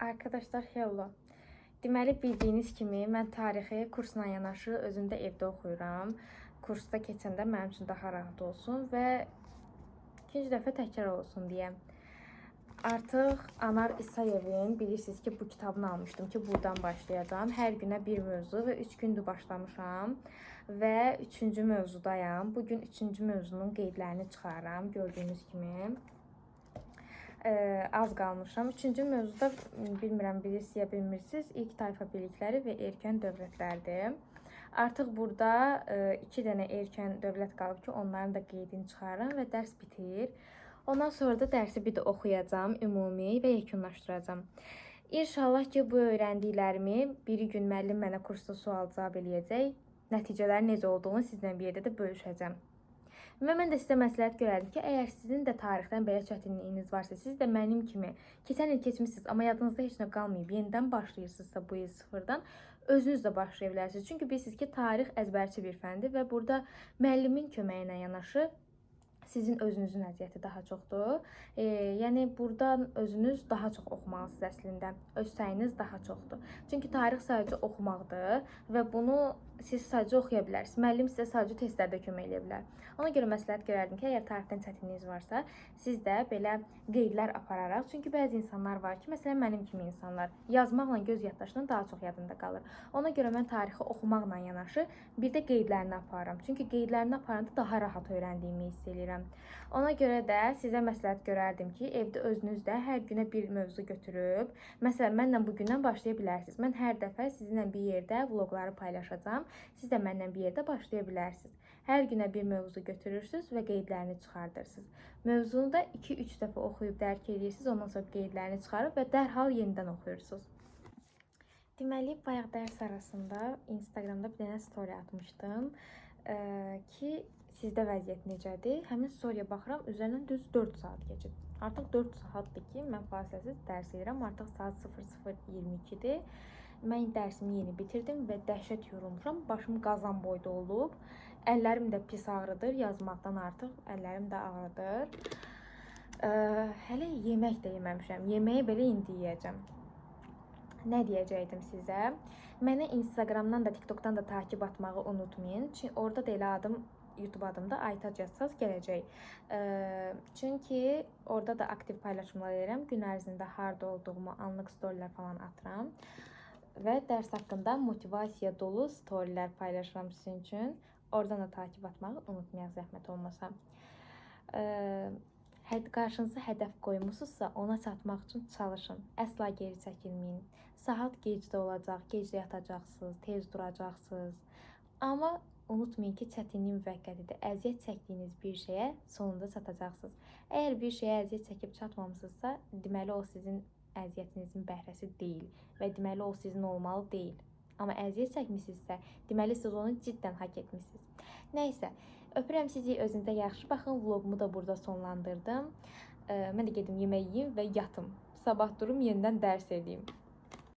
Arkadaşlar hello. Deməli bildiyiniz kimi mən tarixi kursla yanaşı özüm də evdə oxuyuram. Kursda keçəndə mənim üçün daha rahat olsun və ikinci dəfə təkrar olsun deyə. Artıq Anar İsayevin bilirsiniz ki bu kitabını almışdım ki buradan başlayacağım. Hər günə bir mövzu və 3 gündür başlamışam və 3-cü mövzudayam. Bugün 3-cü mövzunun qeydlərini çıxaram gördüyünüz kimi. Az qalmışam. 3-cü mövzuda bilmirəm bilirsiniz ya bilmirsiniz, ilk tayfa birlikləri və erkən dövlətlərdir. Artıq burada 2 dənə erkən dövlət qalıb ki, onların da qeydini çıxarıram və dərs bitir. Ondan sonra da dərsi bir də oxuyacağam, ümumi və yekunlaşdıracağam. İnşallah ki, bu öyrəndiklərimi bir gün müəllim mənə kursda sual cavab eləyəcək. Nəticələr necə olduğunu sizlə bir yerdə də bölüşəcəm. Və mən də sizə məsləhət görərdim ki, əgər sizin də tarixdən belə çətinliyiniz varsa, siz də mənim kimi keçən il keçmişsiniz, amma yadınızda heç nə qalmayıb, yenidən başlayırsınızsa bu il sıfırdan, özünüz də başlaya bilərsiniz. Çünki bilirsiniz ki, tarix əzbərçi bir fəndir və burada müəllimin köməyi ilə yanaşı sizin özünüzün əziyyəti daha çoxdur. Yəni buradan özünüz daha çox oxumalısınız əslində. Öz səyiniz daha çoxdur. Çünki tarix sadəcə oxumaqdır və bunu siz sadəcə oxuya bilərsiniz. Müəllim sizə sadəcə testlərdə kömək edə bilər. Ona görə məsləhət görərdim ki, əgər tarixdən çətinliyiniz varsa, siz də belə qeydlər apararaq, çünki bəzi insanlar var ki, məsələn mənim kimi insanlar yazmaqla göz yaddaşından daha çox yadında qalır. Ona görə mən tarixi oxumaqla yanaşı bir də qeydlərini aparıram. Çünki qeydlərini aparanda daha rahat öyrəndiyimi hiss edirəm. Ona görə də sizə məsləhət görərdim ki, evdə özünüz də hər günə bir mövzu götürüb, məsələn, mənlə bugündən başlaya bilərsiniz. Mən hər dəfə sizinlə bir yerdə vloqları paylaşacağam. Siz də mənlə bir yerdə başlaya bilərsiniz. Hər günə bir mövzu götürürsünüz və qeydlərini çıxardırsınız. Mövzunu da 2-3 dəfə oxuyub dərk edirsiniz, ondan sonra qeydlərini çıxarıb və dərhal yenidən oxuyursunuz. Deməli, bayaq dərs arasında Instagramda bir dənə story atmışdım ki, sizdə vəziyyət necədir? Həmin storyya baxıram, üzərindən düz 4 saat keçib. Artıq 4 saatdır ki, mən fasiləsiz dərs edirəm. Artıq saat 00:22-dir. Mən dərsimi yeni bitirdim və dəhşət yorulmuşam. Başım qazan boyda olub. Əllərim də pis ağrıdır. Yazmaqdan artıq əllərim də ağrıdır. Hələ yemək də yeməmişəm. Yeməyi belə indi yeyəcəm. Nə deyəcəkdim sizə? Mənə Instagramdan da, TikTokdan da takib atmağı unutmayın. Çünki orada da elə adım, YouTube adımda Aytac yazsaz gələcək. Çünki orada da aktiv paylaşımlar edirəm. Gün ərzində harda olduğumu, anlıq storylər falan atıram. Və dərs haqqında motivasiya dolu storylər paylaşıram sizin üçün. Oradan da takib atmağı unutmayaq zəhmət olmasa. Qarşınıza hədəf qoymusunuzsa, ona çatmaq üçün çalışın. Əsla geri çəkilməyin. Saat gecdə olacaq, gecdə yatacaqsınız, tez duracaqsınız. Amma unutmayın ki, çətinlik müvəqqətidir. Əziyyət çəkdiyiniz bir şeyə sonunda çatacaqsınız. Əgər bir şeyə əziyyət çəkib çatmamısınızsa, deməli o sizin əziyyətinizin bəhrəsi deyil və deməli o sizin olmalı deyil. Amma əziyyət çəkmisinizsə, deməli siz onu ciddən haqq etmişsiniz. Nəysə, öpürəm sizi, özünüzə yaxşı baxın. Vlogumu da burada sonlandırdım. Mən də gedim yemək yeyim və yatım. Sabah durum yenidən dərs edeyim.